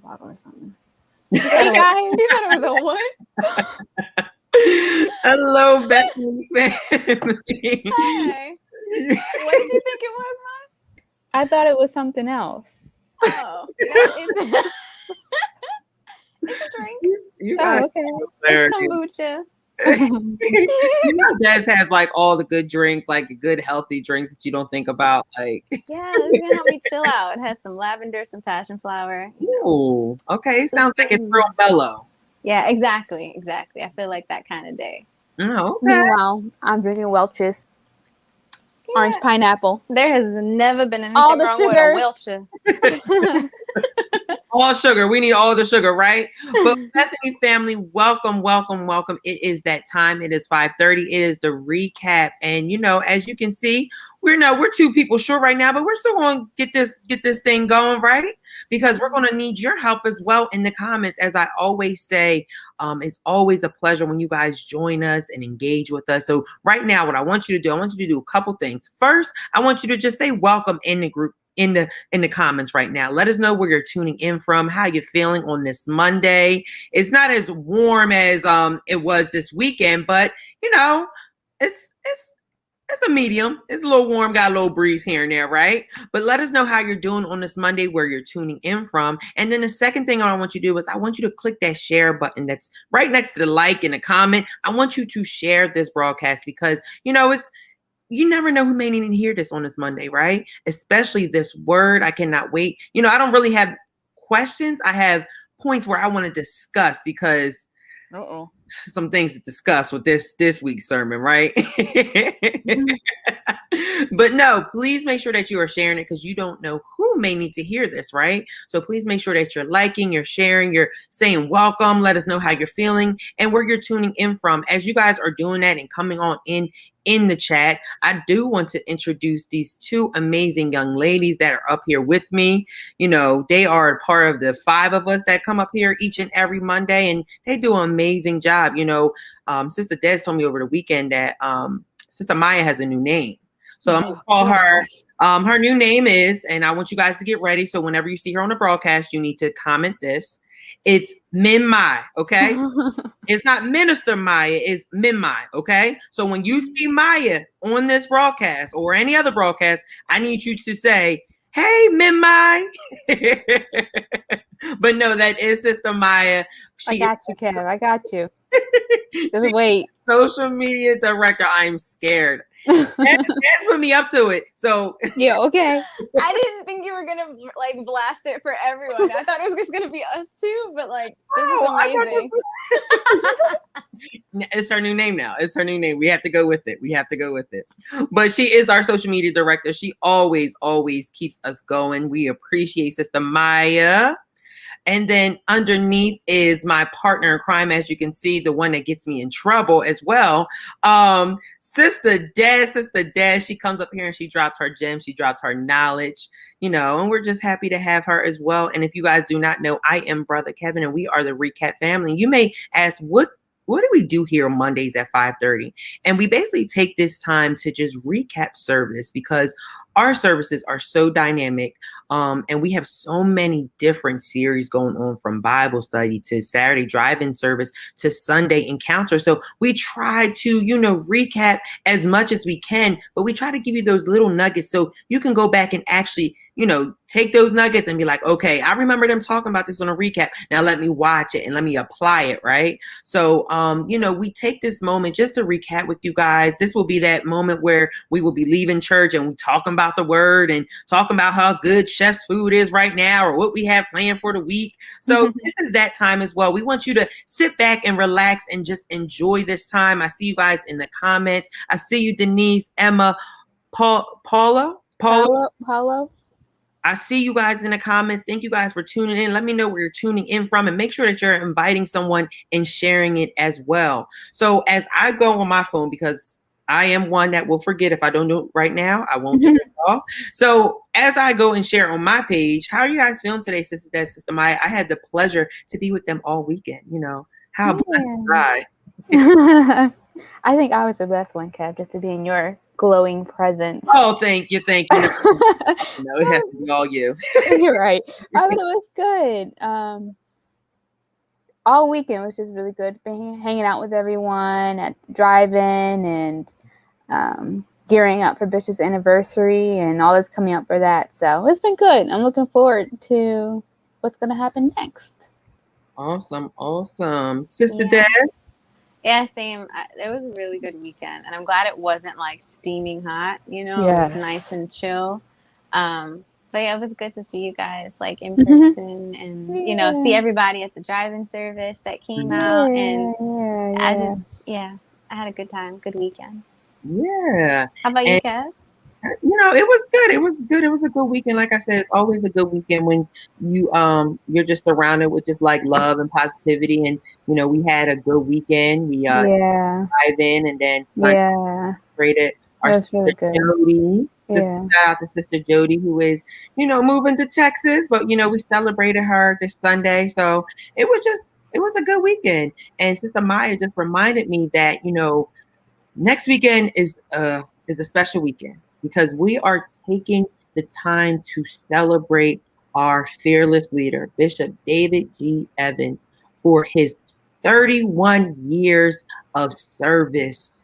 bottle or something. Hey guys, you thought it was a what? Hello, Bethany family. Hi. What did you think it was, Mom? I thought it was something else. Oh, no, it's it's a drink. You guys, Oh, okay. It's kombucha. you know, Des has like all the good drinks, like good healthy drinks that you don't think about. Like, Yeah, this is gonna help me chill out. It has some lavender, some passion flower. ooh, okay, it sounds like it's real mellow. Yeah, exactly. I feel like that kind of day. Oh, okay. Meanwhile, I'm drinking Welch's orange pineapple. There has never been anything All the wrong sugars. with a Welch. All sugar. We need all the sugar, right? But Bethany family, welcome. It is that time. It is 5:30. It is the recap. And you know, as you can see, we're 2 people short right now, but we're still gonna get this thing going, right? Because we're gonna need your help as well in the comments. As I always say, it's always a pleasure when you guys join us and engage with us. So right now, what I want you to do a couple things. First, I want you to just say welcome in the group. In the comments right now. Let us know where you're tuning in from, how you're feeling on this Monday. It's not as warm as it was this weekend, but you know, it's a medium. It's a little warm, got a little breeze here and there, right? But let us know how you're doing on this Monday, where you're tuning in from. And then the second thing I want you to do is I want you to click that share button that's right next to the like and the comment. I want you to share this broadcast because you know you never know who may need to hear this on this Monday, right? Especially this word. I cannot wait. You know, I don't really have questions. I have points where I want to discuss because some things to discuss with this week's sermon, right? But no, please make sure that you are sharing it because you don't know who may need to hear this, right? So please make sure that you're liking, you're sharing, you're saying welcome. Let us know how you're feeling and where you're tuning in from. As you guys are doing that and coming on in the chat, I do want to introduce these 2 amazing young ladies that are up here with me. You know, they are part of the 5 of us that come up here each and every Monday, and they do an amazing job. You know, Sister Des told me over the weekend that Sister Maya has a new name. So I'm gonna call her. Her new name is, and I want you guys to get ready. So whenever you see her on the broadcast, you need to comment this. It's Min Mai, okay? It's not Minister Maya, it's Min Mai, okay? So when you see Maya on this broadcast or any other broadcast, I need you to say, "Hey, Min Mai." But no, that is Sister Maya. I got you, Kev. I got you. Just wait. Social media director. I'm scared. That's put me up to it. So yeah, okay. I didn't think you were gonna like blast it for everyone. I thought it was just gonna be us 2, but like this is amazing. It's her new name now. It's her new name. We have to go with it. But she is our social media director. She always keeps us going. We appreciate Sister Maya. And then underneath is my partner in crime, as you can see, the one that gets me in trouble as well. Sister Des, she comes up here and she drops her gems, she drops her knowledge, you know, and we're just happy to have her as well. And if you guys do not know, I am Brother Kevin and we are the Recap family. You may ask, what do we do here on Mondays at 5:30? And we basically take this time to just recap service because our services are so dynamic. And we have so many different series going on, from Bible study to Saturday drive-in service to Sunday encounter. So we try to, you know, recap as much as we can, but we try to give you those little nuggets so you can go back and actually, you know, take those nuggets and be like, okay, I remember them talking about this on a recap. Now let me watch it and let me apply it, right? So, you know, we take this moment just to recap with you guys. This will be that moment where we will be leaving church and we talking about the word and talking about how good chef's food is right now or what we have planned for the week. So this is that time as well. We want you to sit back and relax and just enjoy this time. I see you guys in the comments. I see you, Denise, Emma, Paulo. I see you guys in the comments. Thank you guys for tuning in. Let me know where you're tuning in from and make sure that you're inviting someone and sharing it as well. So as I go on my phone, because I am one that will forget if I don't do it right now, I won't do it at all. So as I go and share on my page, how are you guys feeling today, Sister Des, Sister Maya? I had the pleasure to be with them all weekend. You know, how blessed was I? I think I was the best one, Kev, just to be in your glowing presence. Oh, thank you. No, it has to be all you. You're right. But it was good. All weekend was just really good. Hanging out with everyone at the drive-in and gearing up for Bishop's anniversary and all that's coming up for that. So it's been good. I'm looking forward to what's going to happen next. Awesome. Sister Yes. Des? Yeah, same. It was a really good weekend, and I'm glad it wasn't like steaming hot. You know, Yes. It was nice and chill. But yeah, it was good to see you guys like in person, and you know, see everybody at the drive-in service that came out, and I had a good time, good weekend. Yeah. How about you, Kev? You know, it was good. It was a good weekend. Like I said, it's always a good weekend when you're just surrounded with just like love and positivity. And you know, we had a good weekend. We dive in, and then Sunday celebrated our sister really good. Jody. Yeah. Shout out to Sister Jody, who is, you know, moving to Texas, but you know, we celebrated her this Sunday. So it was a good weekend. And Sister Maya just reminded me that, you know, next weekend is a special weekend because we are taking the time to celebrate our fearless leader, Bishop David G. Evans, for his 31 years of service.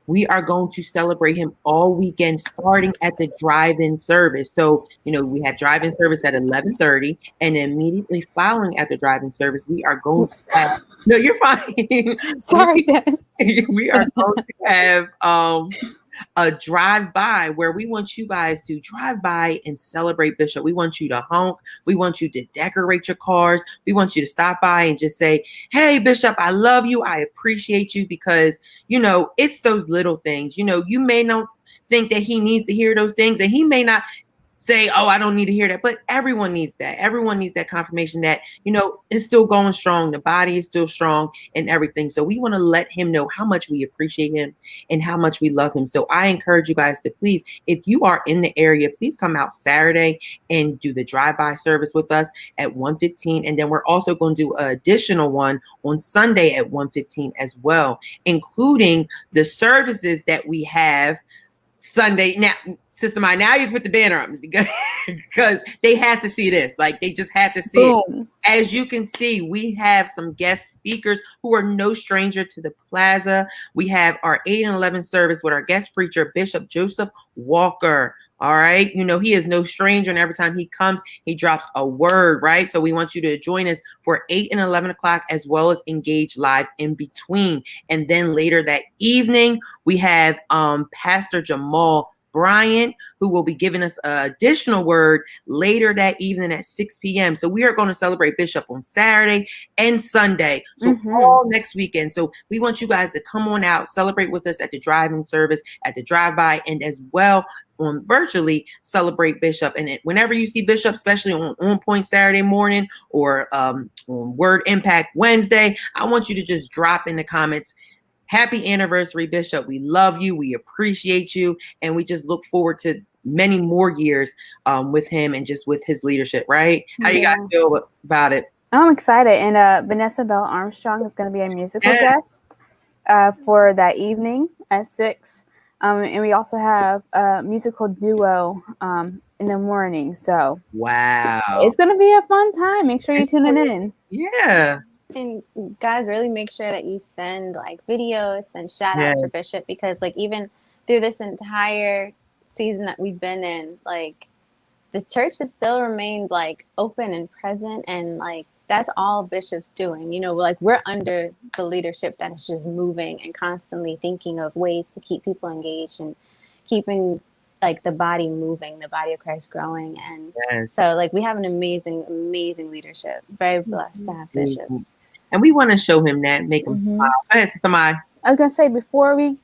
We are going to celebrate him all weekend, starting at the drive-in service. So, you know, we have drive-in service at 11:30, and immediately following at the drive-in service, we are going to have. No, you're fine. Sorry, we are going to have a drive-by where we want you guys to drive by and celebrate Bishop. We want you to honk. We want you to decorate your cars. We want you to stop by and just say, "Hey, Bishop, I love you. I appreciate you," because, you know, it's those little things. You know, you may not think that he needs to hear those things, and he may not say, "Oh, I don't need to hear that," but everyone needs that. Everyone needs that confirmation that, you know, it's still going strong. The body is still strong and everything. So we want to let him know how much we appreciate him and how much we love him. So I encourage you guys to please, if you are in the area, please come out Saturday and do the drive-by service with us at 1:15. And then we're also going to do an additional one on Sunday at 1:15 as well, including the services that we have Sunday. Now, Sister Maya, now you put the banner up because they have to see this. Like, they just have to see it. As you can see, we have some guest speakers who are no stranger to the plaza. We have our 8 and 11 service with our guest preacher, Bishop Joseph Walker. All right. You know, he is no stranger, and every time he comes, he drops a word, right? So we want you to join us for 8 and 11 o'clock, as well as Engage Live in between. And then later that evening, we have Pastor Jamal Bryant, who will be giving us an additional word later that evening at 6 p.m. So we are going to celebrate Bishop on Saturday and Sunday. So all next weekend. So we want you guys to come on out, celebrate with us at the drive-in service, at the drive-by, and as well on virtually celebrate Bishop. And whenever you see Bishop, especially on Point Saturday morning or on Word Impact Wednesday, I want you to just drop in the comments, "Happy anniversary, Bishop. We love you. We appreciate you. And we just look forward to many more years with him and just with his leadership," right? How you guys feel about it? I'm excited. And Vanessa Bell Armstrong is going to be a musical guest for that evening at 6. And we also have a musical duo in the morning. So wow, it's going to be a fun time. Make sure you're tuning in. Yeah. And guys, really make sure that you send like videos and shout outs for Bishop, because like even through this entire season that we've been in, like the church has still remained like open and present, and like that's all Bishop's doing. You know, like we're under the leadership that is just moving and constantly thinking of ways to keep people engaged and keeping like the body moving, the body of Christ growing. And so like we have an amazing leadership. Very blessed to have Bishop. And we want to show him that, make him smile. Go ahead, Sister Maya. I was going to say, before we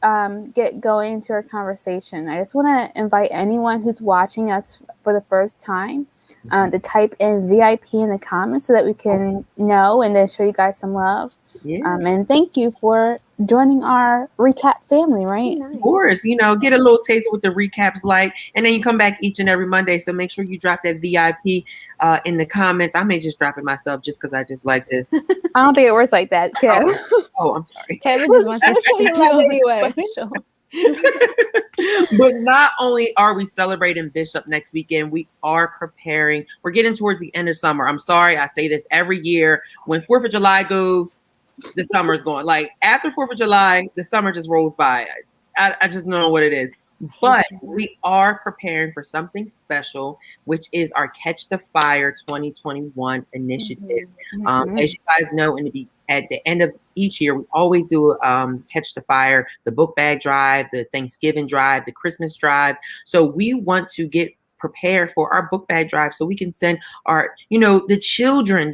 get going into our conversation, I just want to invite anyone who's watching us for the first time to type in VIP in the comments so that we can know and then show you guys some love. And thank you for joining our recap family, right? Of course, you know, get a little taste of what the recaps like, and then you come back each and every Monday. So make sure you drop that VIP in the comments. I may just drop it myself just because I just like this. I don't think it works like that, Kev. Oh, I'm sorry. Kevin just wants to show you love anyway. Special. But not only are we celebrating Bishop next weekend, we are preparing. We're getting towards the end of summer. I'm sorry, I say this every year. When 4th of July goes, the summer is going. Like after 4th of July, the summer just rolls by. I just don't know what it is. But we are preparing for something special, which is our Catch the Fire 2021 initiative. As you guys know, at the end of each year, we always do Catch the Fire, the book bag drive, the Thanksgiving drive, the Christmas drive. So we want to get prepared for our book bag drive so we can send our, the children,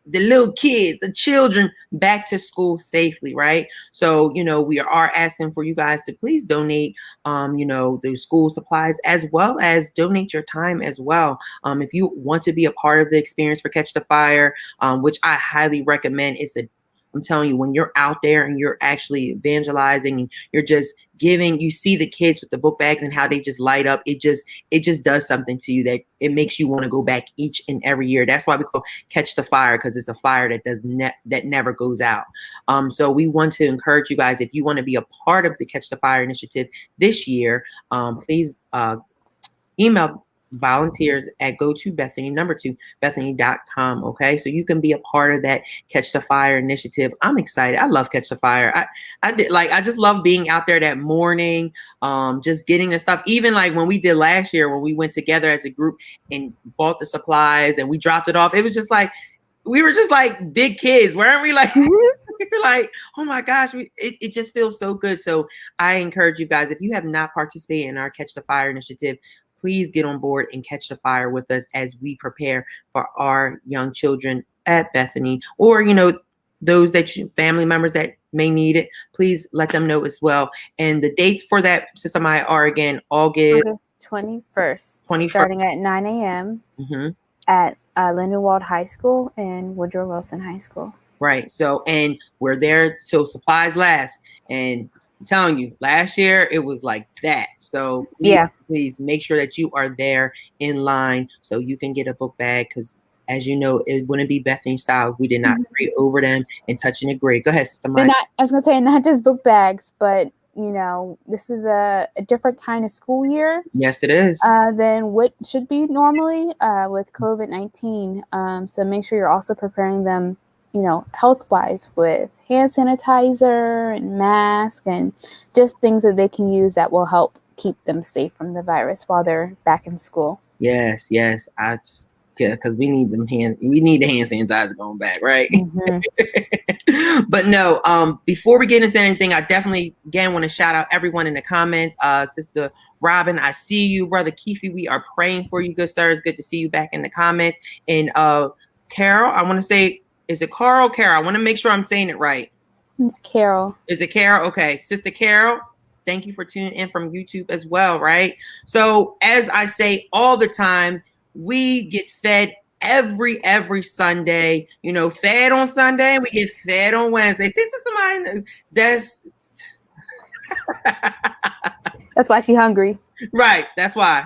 the little kids, the children back to school safely, right? So, we are asking for you guys to please donate, those school supplies, as well as donate your time as well. If you want to be a part of the experience for Catch the Fire, which I highly recommend, I'm telling you, when you're out there and you're actually evangelizing and you're just giving, you see the kids with the book bags and how they just light up. It just does something to you that it makes you want to go back each and every year. That's why we call Catch the Fire, because it's a fire that never goes out. So we want to encourage you guys, if you want to be a part of the Catch the Fire initiative this year, please email volunteers at Bethany.com. Okay. So you can be a part of that Catch the Fire initiative. I'm excited. I love Catch the Fire. I just love being out there that morning, just getting the stuff. Even like when we did last year, when we went together as a group and bought the supplies and we dropped it off, it was just like, we were just like big kids, weren't we? Like, we were like, oh my gosh, it just feels so good. So I encourage you guys, if you have not participated in our Catch the Fire initiative, please get on board and catch the fire with us as we prepare for our young children at Bethany, or, those family members that may need it. Please let them know as well. And the dates for that, Sister Maya, are again August 21st, starting at 9 a.m. At Lindenwold High School and Woodrow Wilson High School. Right. So, and we're there till supplies last. And I'm telling you, last year it was like that. So please make sure that you are there in line so you can get a book bag, because as you know, it wouldn't be Bethany style if we did not pray over them and touch and agree. Go ahead, Sister Mike. I was going to say, not just book bags, but this is a different kind of school year. Yes, it is. Than what should be normally with COVID-19. So make sure you're also preparing them, health-wise, with hand sanitizer and mask and just things that they can use that will help keep them safe from the virus while they're back in school. Yes. Because we need the hand sanitizer going back, right? But no, before we get into anything, I definitely again want to shout out everyone in the comments. Sister Robin, I see you. Brother Keefe, we are praying for you, good sir. It's good to see you back in the comments. And Carol, I want to say, is it Carol? Carol, I want to make sure I'm saying it right. It's Carol. Is it Carol? Okay, Sister Carol, thank you for tuning in from YouTube as well, right? So as I say all the time, we get fed every Sunday, fed on Sunday, and we get fed on Wednesday. See, Sister Maya, that's why she's hungry. Right, that's why.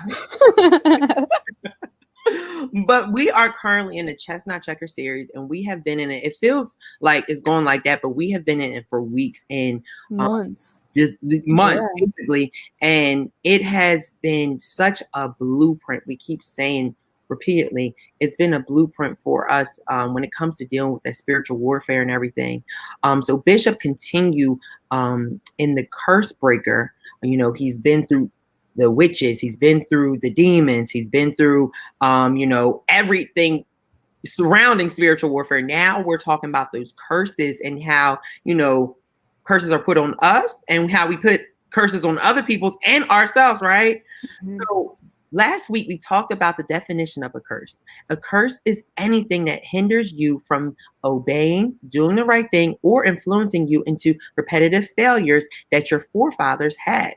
But we are currently in the Chestnut Checker series, and we have been in it. It feels like it's going like that, but we have been in it for weeks and months. Basically. And it has been such a blueprint. We keep saying repeatedly, it's been a blueprint for us when it comes to dealing with that spiritual warfare and everything. So Bishop continue in the Curse Breaker. He's been through the witches, he's been through the demons, he's been through everything surrounding spiritual warfare. Now we're talking about those curses and how curses are put on us and how we put curses on other people's and ourselves, right? So last week we talked about the definition of a curse. A curse is anything that hinders you from obeying, doing the right thing, or influencing you into repetitive failures that your forefathers had.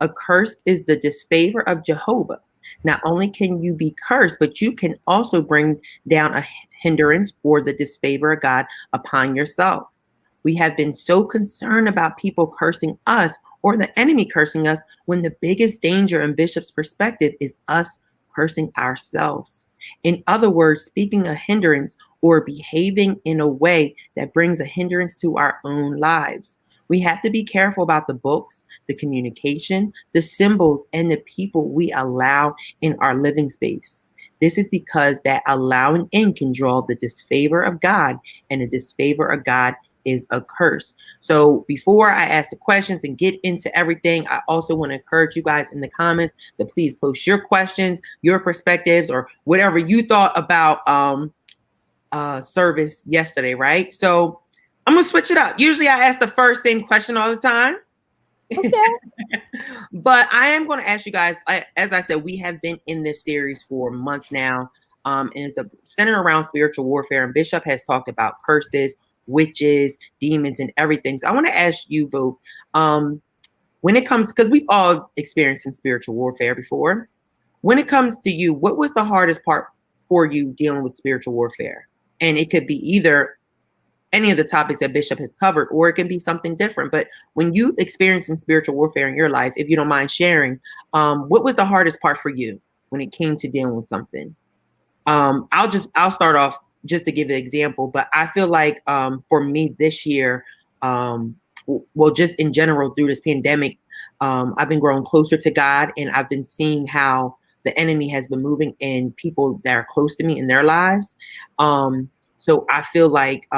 A curse is the disfavor of Jehovah. Not only can you be cursed, but you can also bring down a hindrance or the disfavor of God upon yourself. We have been so concerned about people cursing us or the enemy cursing us when the biggest danger in Bishop's perspective is us cursing ourselves. In other words, speaking a hindrance or behaving in a way that brings a hindrance to our own lives. We have to be careful about the books, the communication, the symbols, and the people we allow in our living space. This is because that allowing in can draw the disfavor of God, and the disfavor of God is a curse. So before I ask the questions and get into everything, I also want to encourage you guys in the comments to please post your questions, your perspectives, or whatever you thought about service yesterday, right? So I'm gonna switch it up. Usually I ask the first same question all the time. Okay. But I am going to ask you guys, as I said, we have been in this series for months now, and it's centered around spiritual warfare. And Bishop has talked about curses, witches, demons, and everything. So I want to ask you both, when it comes, because we've all experienced some spiritual warfare before. When it comes to you, what was the hardest part for you dealing with spiritual warfare? And it could be either any of the topics that Bishop has covered, or it can be something different. But when you experience some spiritual warfare in your life, if you don't mind sharing, what was the hardest part for you when it came to dealing with something? I'll start off just to give an example, but I feel like for me this year, well, just in general through this pandemic, I've been growing closer to God, and I've been seeing how the enemy has been moving in people that are close to me in their lives. So I feel like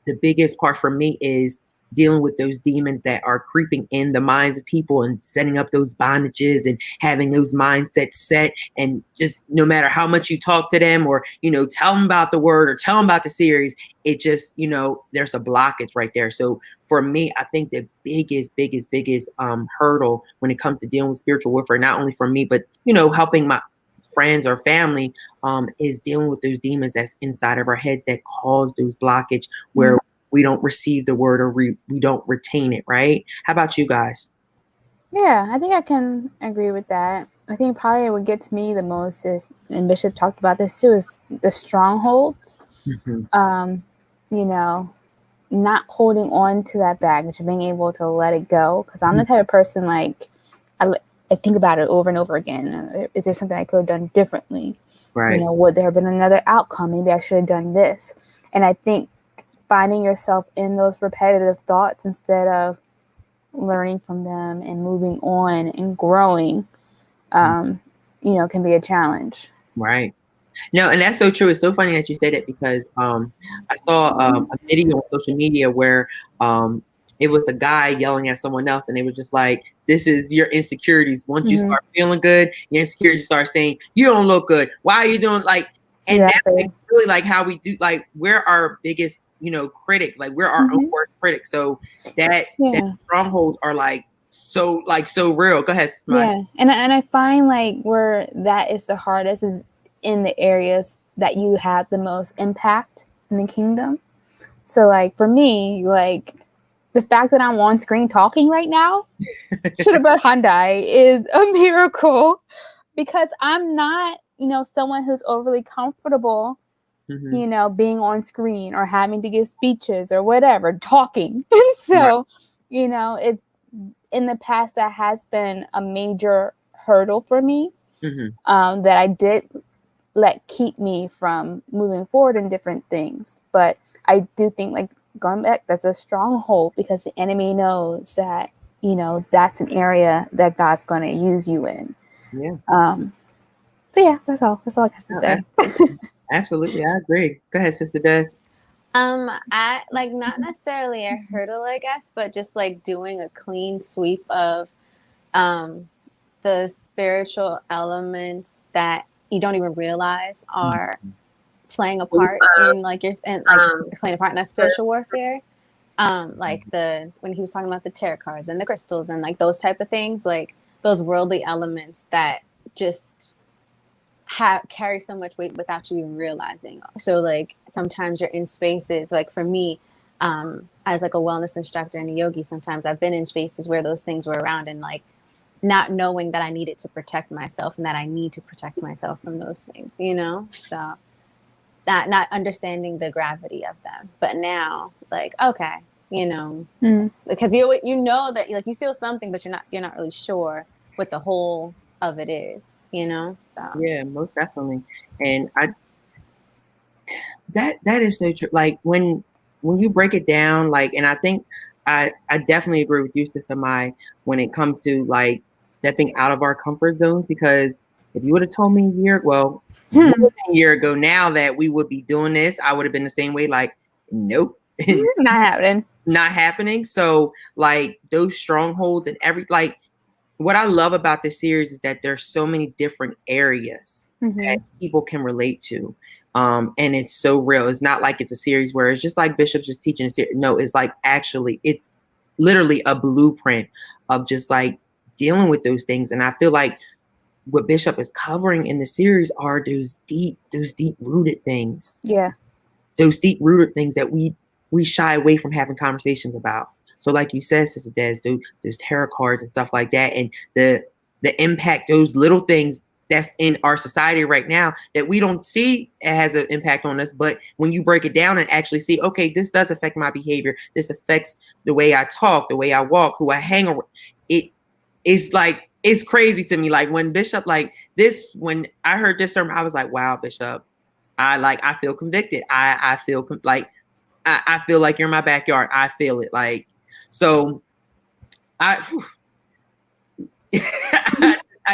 the biggest part for me is dealing with those demons that are creeping in the minds of people and setting up those bondages and having those mindsets set. And just no matter how much you talk to them or, tell them about the word or tell them about the series, it just, there's a blockage right there. So for me, I think the biggest hurdle when it comes to dealing with spiritual warfare, not only for me, but, helping my friends or family, is dealing with those demons that's inside of our heads that cause those blockage where we don't receive the word or we don't retain it, right? How about you guys? Yeah, I think I can agree with that. I think probably what gets me the most is, and Bishop talked about this too, is the strongholds. Not holding on to that baggage, being able to let it go. Because I'm the type of person, like, I think about it over and over again. Is there something I could have done differently? Right. Would there have been another outcome? Maybe I should have done this. And I think finding yourself in those repetitive thoughts instead of learning from them and moving on and growing, can be a challenge. Right. No, and that's so true. It's so funny that you say that because I saw a video on social media where it was a guy yelling at someone else, and they were just like, this is your insecurities. Once you start feeling good, your insecurities start saying, you don't look good. Why are you doing and that's really like how we do, like we're our biggest, critics, like we're our own worst critics. So that strongholds are so real. Go ahead, Smile. Yeah. And I find like where that is the hardest is in the areas that you have the most impact in the kingdom. So like for me, like the fact that I'm on screen talking right now, Shidabut Hyundai, is a miracle because I'm not, someone who's overly comfortable, being on screen or having to give speeches or whatever, talking. And so, it's in the past that has been a major hurdle for me that I did let keep me from moving forward in different things. But I do think like going back, that's a stronghold because the enemy knows that, that's an area that God's going to use you in. Yeah. So yeah, that's all I have to say. Absolutely. I agree. Go ahead, Sister Des. I like not necessarily a hurdle, I guess, but just like doing a clean sweep of the spiritual elements that you don't even realize are playing a part in playing a part in that spiritual warfare. Like when he was talking about the tarot cards and the crystals and like those type of things, like those worldly elements that just carry so much weight without you even realizing. So like sometimes you're in spaces, like for me, as like a wellness instructor and a yogi, sometimes I've been in spaces where those things were around and like not knowing that I needed to protect myself and that I need to protect myself from those things, so that not understanding the gravity of them. But now like, okay, because you know that like you feel something, but you're not really sure what the whole of it is, so yeah, most definitely. And that is so true. Like when you break it down, like, and I think I definitely agree with you, Sister Mai, when it comes to like stepping out of our comfort zones. Because if you would have told me more than a year ago now that we would be doing this, I would have been the same way. Like, nope, Not happening. not happening. So like those strongholds and what I love about this series is that there's so many different areas that people can relate to. And it's so real. It's not like it's a series where it's just like Bishop's just teaching a series. No, it's like actually, it's literally a blueprint of just like dealing with those things. And I feel like what Bishop is covering in the series are those deep rooted things. Yeah. Those deep rooted things that we shy away from having conversations about. So like you said, Sister Des, those tarot cards and stuff like that, and the impact, those little things that's in our society right now that we don't see it has an impact on us. But when you break it down and actually see, okay, this does affect my behavior. This affects the way I talk, the way I walk, who I hang around. It's like, it's crazy to me. Like when Bishop, like this, when I heard this term, I was like, wow, Bishop, I feel convicted. I feel like, I feel like you're in my backyard. I feel it. Like, so I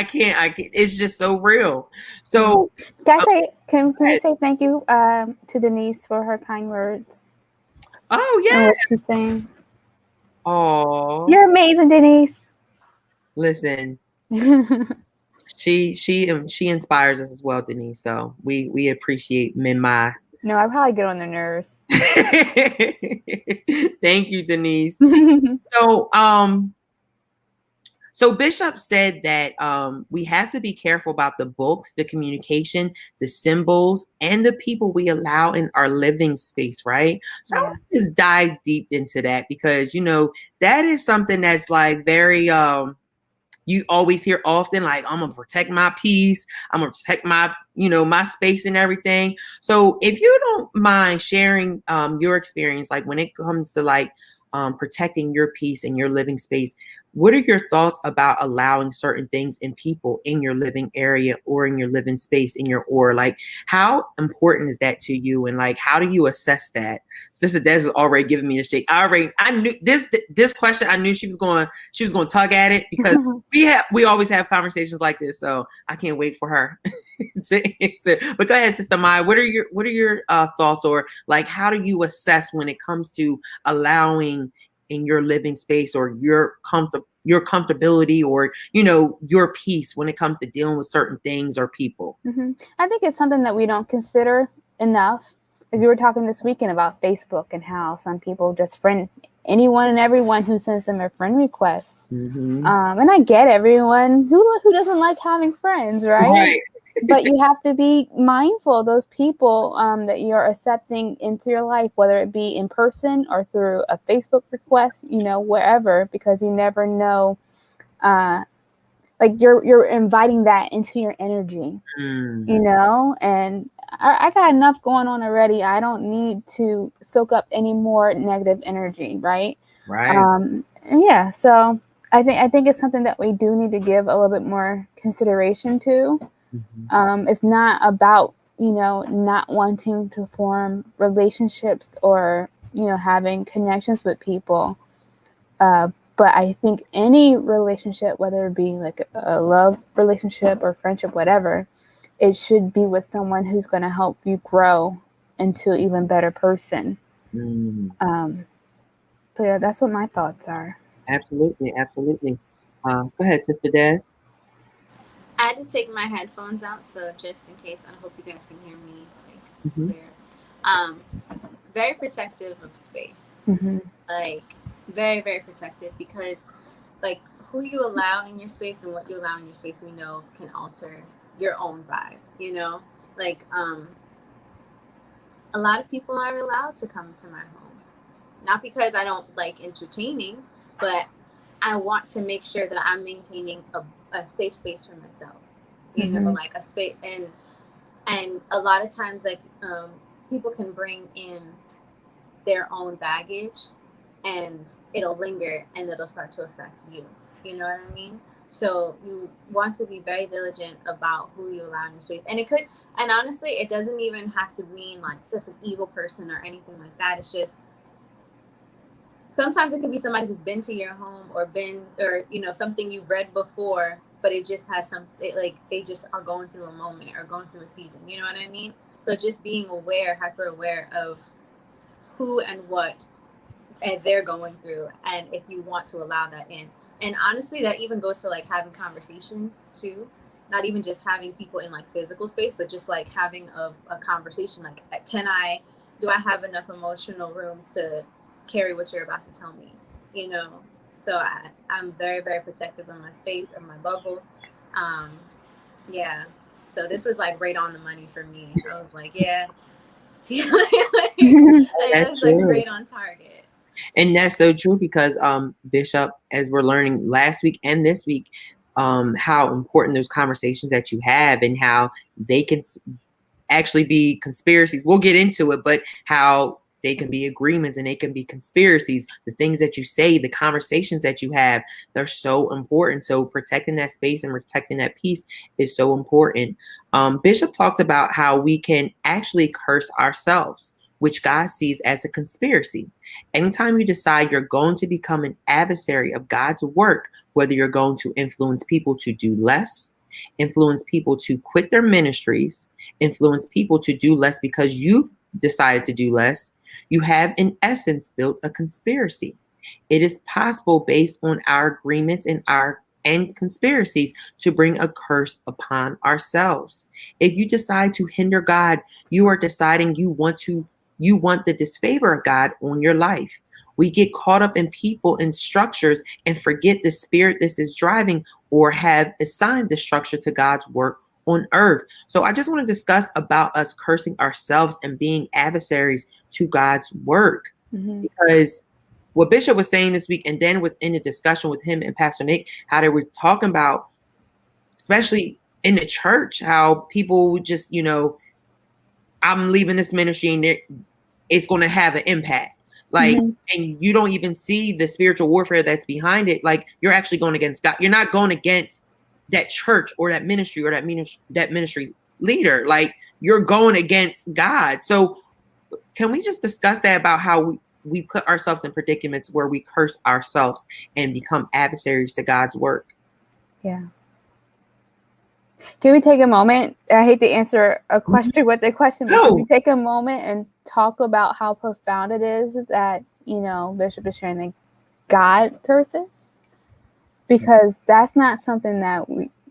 can't, it's just so real. So can I say, can we say thank you to Denise for her kind words? Oh yeah. And what she's saying. Oh, you're amazing, Denise. Listen, she inspires us as well, Denise. So we appreciate Minmai. No, I probably get on their nerves. Thank you, Denise. So Bishop said that we have to be careful about the books, the communication, the symbols, and the people we allow in our living space, right? So I want to just dive deep into that because, you know, that is something that's like very, you always hear often, like, I'm going to protect my peace. I'm going to protect my, you know, my space and everything. So if you don't mind sharing your experience, like when it comes to like protecting your peace and your living space, what are your thoughts about allowing certain things and people in your living area or in your living space like how important is that to you? And like, how do you assess that? Sister Des is already giving me a shake. I knew this question. I knew she was going to tug at it because we always have conversations like this. So I can't wait for her to answer. But go ahead, Sister Mai. What are your thoughts, or like, how do you assess when it comes to allowing in your living space or your comfortability or, you know, your peace when it comes to dealing with certain things or people? I think it's something that we don't consider enough. Like we were talking this weekend about Facebook and how some people just friend anyone and everyone who sends them a friend request. And I get everyone who doesn't like having friends, right? But you have to be mindful of those people that you're accepting into your life, whether it be in person or through a Facebook request, you know, wherever, because you never know. Like you're inviting that into your energy, you know, and I got enough going on already. I don't need to soak up any more negative energy, right? Yeah. So I think it's something that we do need to give a little bit more consideration to. It's not about, you know, not wanting to form relationships or, you know, having connections with people. But I think any relationship, whether it be like a love relationship or friendship, whatever, it should be with someone who's going to help you grow into an even better person. So yeah, that's what my thoughts are. Absolutely. Go ahead, Sister Des. I had to take my headphones out, so just in case, I hope you guys can hear me like clear. Very protective of space, like very, very protective, because like who you allow in your space and what you allow in your space, we know can alter your own vibe. You know, like a lot of people aren't allowed to come to my home, not because I don't like entertaining, but I want to make sure that I'm maintaining a safe space for myself, you know, like a space. And a lot of times, like people can bring in their own baggage and it'll linger and it'll start to affect you. You know what I mean? So you want to be very diligent about who you allow in your space. And honestly, it doesn't even have to mean like this an evil person or anything like that. It's just sometimes it could be somebody who's been to your home or you know, something you read before, but it just has like they just are going through a moment or going through a season. You know what I mean? So just being aware, hyper aware of who and what and they're going through, and if you want to allow that in. And honestly, that even goes for like having conversations too, not even just having people in like physical space, but just like having a conversation like, do I have enough emotional room to carry what you're about to tell me, you know? So I'm very, very protective of my space, of my bubble. Yeah, so this was like right on the money for me. I was like, yeah. That's That's like true. right on target. And that's so true because Bishop, as we're learning last week and this week, how important those conversations that you have and how they can actually be conspiracies. We'll get into it, but how they can be agreements and they can be conspiracies. The things that you say, the conversations that you have, they're so important. So protecting that space and protecting that peace is so important. Bishop talks about how we can actually curse ourselves, which God sees as a conspiracy. Anytime you decide you're going to become an adversary of God's work, whether you're going to influence people to do less, influence people to quit their ministries, influence people to do less because you've decided to do less, you have in essence built a conspiracy. It is possible based on our agreements and conspiracies to bring a curse upon ourselves. If you decide to hinder God, you are deciding you want the disfavor of God on your life. We get caught up in people and structures and forget the spirit this is driving or have assigned the structure to God's work on earth. So I just want to discuss about us cursing ourselves and being adversaries to God's work. Because what Bishop was saying this week, and then within the discussion with him and Pastor Nick, how they were talking about, especially in the church, how people just, I'm leaving this ministry and it's going to have an impact. Like, and you don't even see the spiritual warfare that's behind it. Like, you're actually going against God. You're not going against that church or that ministry or that ministry leader. Like, you're going against God. So can we just discuss that about how we put ourselves in predicaments where we curse ourselves and become adversaries to God's work? Yeah. Can we take a moment? I hate to answer a question with a question, but can we take a moment and talk about how profound it is that, Bishop is sharing that God curses? Because that's not something that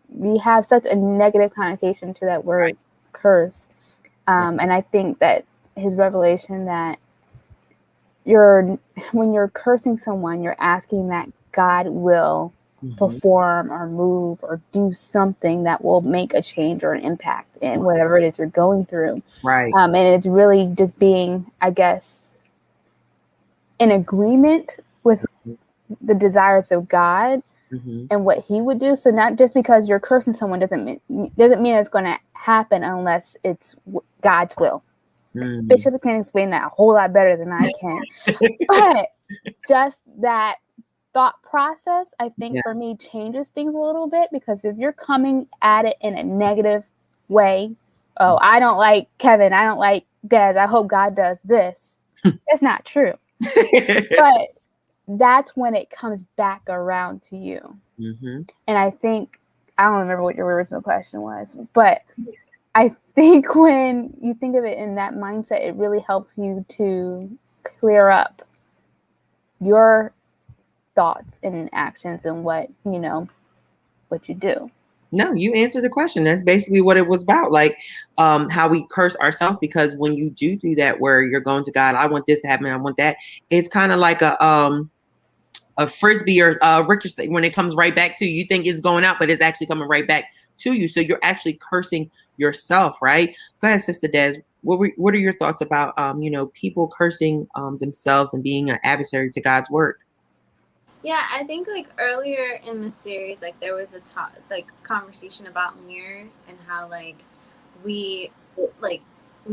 we have such a negative connotation to that word curse. And I think that his revelation that when you're cursing someone, you're asking that God will perform or move or do something that will make a change or an impact in whatever it is you're going through. Right. And it's really just being, I guess, in agreement with the desires of God and what he would do. So not just because you're cursing someone doesn't mean it's going to happen unless it's God's will. Bishop can explain that a whole lot better than I can. But just that thought process, I think for me changes things a little bit, because if you're coming at it in a negative way, I don't like Kevin, I don't like Des, I hope God does this. That's not true. But that's when it comes back around to you. And I think, I don't remember what your original question was, but I think when you think of it in that mindset, it really helps you to clear up your thoughts and actions and what you do. No, you answered the question. That's basically what it was about. Like, how we curse ourselves, because when you do that, where you're going to God, I want this to happen, I want that. It's kind of like a frisbee or ricochet. When it comes right back to you, you think it's going out, but it's actually coming right back to you. So you're actually cursing yourself, right? Go ahead, Sister Des. What are your thoughts about people cursing themselves and being an adversary to God's work? Yeah, I think like earlier in the series, like there was a conversation about mirrors and how like we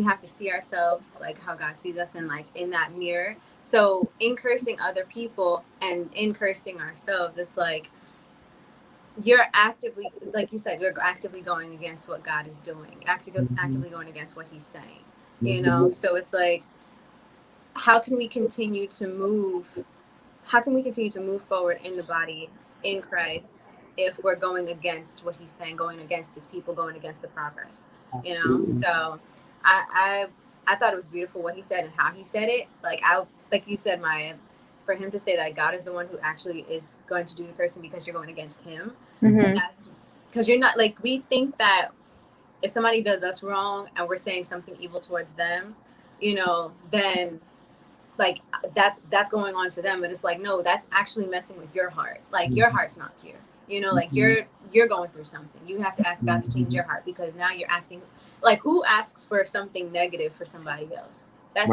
have to see ourselves like how God sees us and like in that mirror. So in cursing other people and in cursing ourselves, it's like you're actively, like you said, you're actively going against what God is doing, actively going against what he's saying, So it's like, how can we continue to move how can we continue to move forward in the body in Christ if we're going against what he's saying, going against his people, going against the progress, you know? So I thought it was beautiful what he said and how he said it. Like you said, Maya, for him to say that God is the one who actually is going to do the cursing because you're going against him. That's because you're not, like, we think that if somebody does us wrong and we're saying something evil towards them, you know, then like that's going on to them. But it's like, no, that's actually messing with your heart. Like your heart's not pure, you know, like you're going through something. You have to ask God to change your heart, because now you're acting like, who asks for something negative for somebody else? That's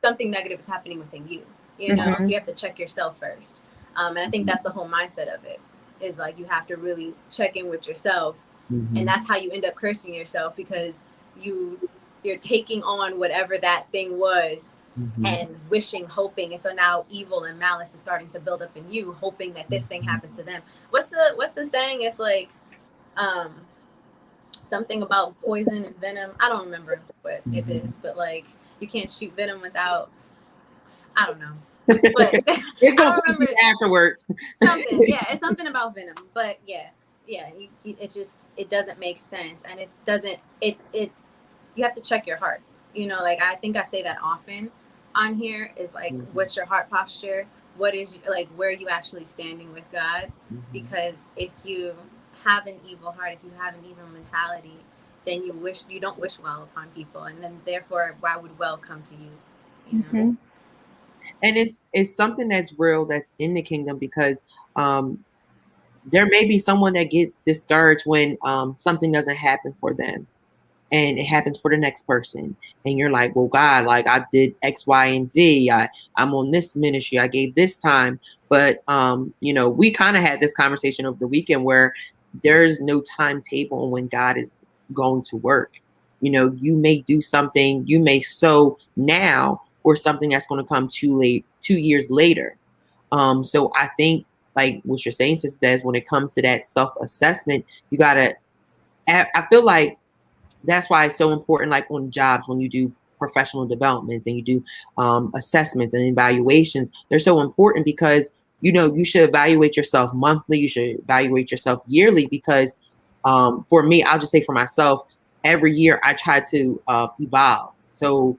something negative is happening within you, you know. So you have to check yourself first. And I think that's the whole mindset of it, is like you have to really check in with yourself. And that's how you end up cursing yourself, because you're taking on whatever that thing was and wishing, hoping, and so now evil and malice is starting to build up in you, hoping that this thing happens to them. What's the saying? It's like something about poison and venom. I don't remember what it is, but like you can't shoot venom without, I don't know. But it's gonna remember afterwards. Something, yeah, it's something about venom. But yeah, it doesn't make sense, and it doesn't. You have to check your heart. You know, like I think I say that often on here, is like, what's your heart posture? What is, like, where are you actually standing with God? Because if you have an evil heart, if you have an evil mentality, then you don't wish well upon people, and then therefore why would well come to you? You know. And it's something that's real, that's in the kingdom, because there may be someone that gets discouraged when something doesn't happen for them, and it happens for the next person, and you're like, well, God, like I did X, Y, and Z. I'm on this ministry. I gave this time, but you know, we kind of had this conversation over the weekend where there's no timetable on when God is going to work. You know, you may do something, you may sow now, or something that's going to come 2 years later. So I think, like what you're saying, Sister Des, when it comes to that self-assessment, you gotta, I feel like that's why it's so important, like on jobs, when you do professional developments and you do assessments and evaluations, they're so important, because, you know, you should evaluate yourself monthly, you should evaluate yourself yearly, because for me, I'll just say for myself, every year I try to evolve. So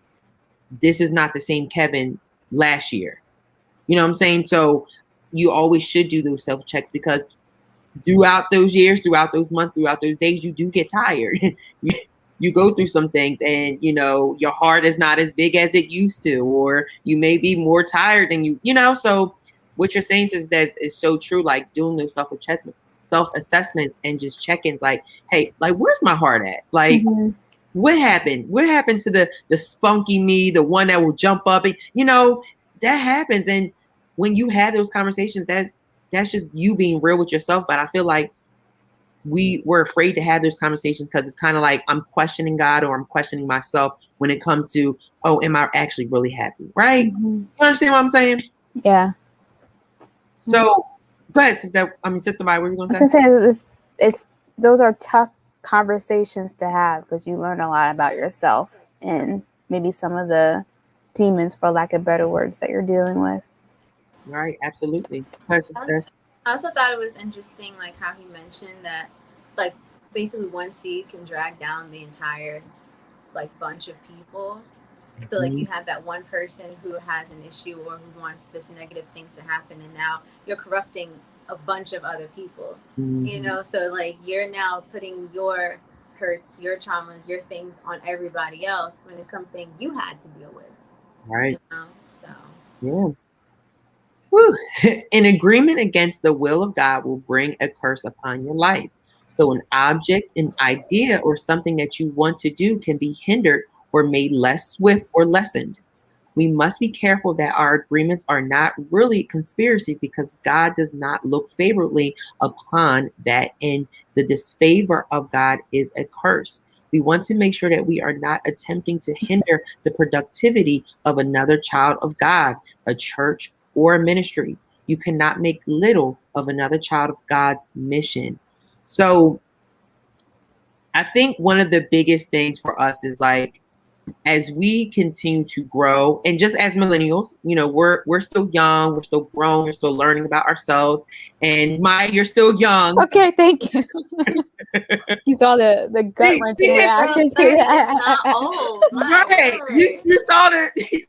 this is not the same Kevin last year. You know what I'm saying? So you always should do those self checks, because throughout those years, throughout those months, throughout those days, you do get tired. You go through some things, and, you know, your heart is not as big as it used to, or you may be more tired than you know. So what you're saying is that is so true. Like doing those self-assessments and just check-ins, like, hey, like, where's my heart at? Like, what happened? What happened to the spunky me, the one that will jump up? And, you know, that happens. And when you have those conversations, that's just you being real with yourself. But I feel like we're afraid to have those conversations, because it's kind of like I'm questioning God, or I'm questioning myself when it comes to, oh, am I actually really happy? Right? You understand what I'm saying? Yeah. So, go ahead, Sister Maya, what were you going to say? I was going to say, it's those are tough conversations to have, because you learn a lot about yourself and maybe some of the demons, for lack of better words, that you're dealing with. Right, absolutely. I also thought it was interesting, like how he mentioned that, like, basically one seed can drag down the entire, like, bunch of people. So, like, you have that one person who has an issue or who wants this negative thing to happen, and now you're corrupting a bunch of other people, you know? So, like, you're now putting your hurts, your traumas, your things on everybody else when it's something you had to deal with. Right. You know? So. Yeah. Whew. An agreement against the will of God will bring a curse upon your life. So an object, an idea, or something that you want to do can be hindered or made less swift or lessened. We must be careful that our agreements are not really conspiracies, because God does not look favorably upon that, and the disfavor of God is a curse. We want to make sure that we are not attempting to hinder the productivity of another child of God, a church, or a ministry. You cannot make little of another child of God's mission. So I think one of the biggest things for us is, like, as we continue to grow, and just as millennials, you know, we're still young, we're still growing, we're still learning about ourselves. And Maya, you're still young. Okay, thank you. You saw the gut wrenching reaction to 30 is that. not old. My Right. word. You saw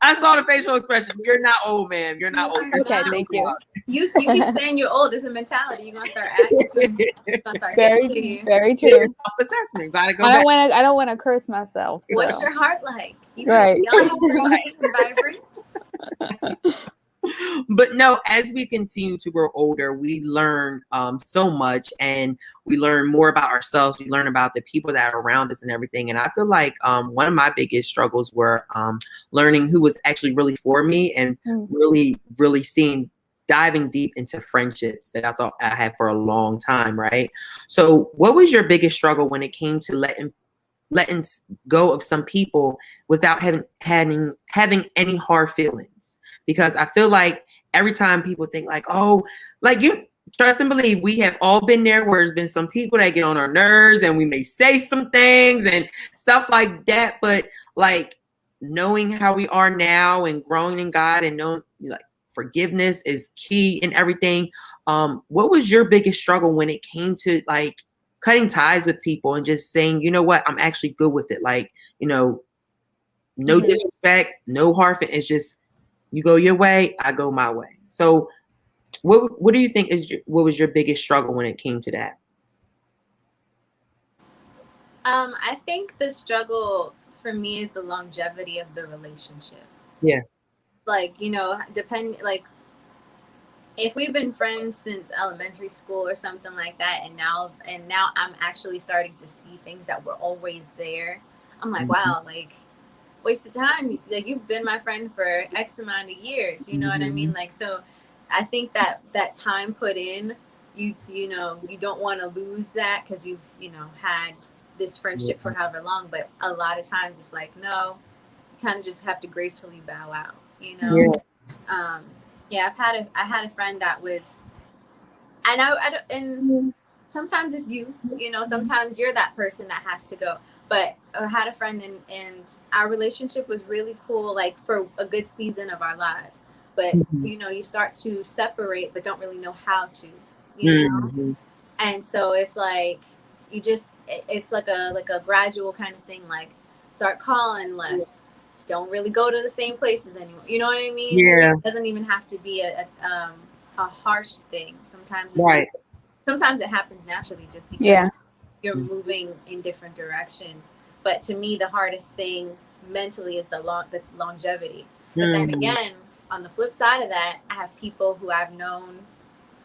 I saw the facial expression. You're not old, ma'am. You're not You old. are Okay, not thank old. you. You keep saying you're old. It's a mentality. You're gonna start acting. It's gonna start getting to Very, you. very true. Self-assessment. Gotta go I back. don't want to curse myself. What's So. your heart like? You Right. young, racist, and vibrant. But no, as we continue to grow older, we learn so much, and we learn more about ourselves. We learn about the people that are around us and everything. And I feel like one of my biggest struggles were learning who was actually really for me, and really, really diving deep into friendships that I thought I had for a long time. Right. So what was your biggest struggle when it came to letting go of some people without having any hard feelings? Because I feel like every time people think like, oh, like, you trust and believe, we have all been there where there's been some people that get on our nerves, and we may say some things and stuff like that. But like, knowing how we are now and growing in God, and knowing like forgiveness is key in everything. What was your biggest struggle when it came to like cutting ties with people and just saying, you know what, I'm actually good with it? Like, you know, no disrespect, no hard feelings. It's just, you go your way, I go my way. So what do you think what was your biggest struggle when it came to that? I think the struggle for me is the longevity of the relationship. Yeah. Like, you know, like if we've been friends since elementary school or something like that, and now I'm actually starting to see things that were always there. I'm like, wow, like, waste of time. Like, you've been my friend for X amount of years. You know what I mean? Like, so I think that time put in, you know, you don't want to lose that because you've, you know, had this friendship for however long. But a lot of times it's like, no, you kind of just have to gracefully bow out, you know? Yeah, I had a friend that was, and and sometimes it's you know, sometimes you're that person that has to go. But I had a friend, and our relationship was really cool, like for a good season of our lives. But you know, you start to separate, but don't really know how to, you know. And so it's like it's like a gradual kind of thing. Like, start calling less. Don't really go to the same places anymore. You know what I mean? Yeah. It doesn't even have to be a harsh thing. Sometimes sometimes it happens naturally just because you're moving in different directions. But to me, the hardest thing mentally is the longevity. But then again, on the flip side of that, I have people who I've known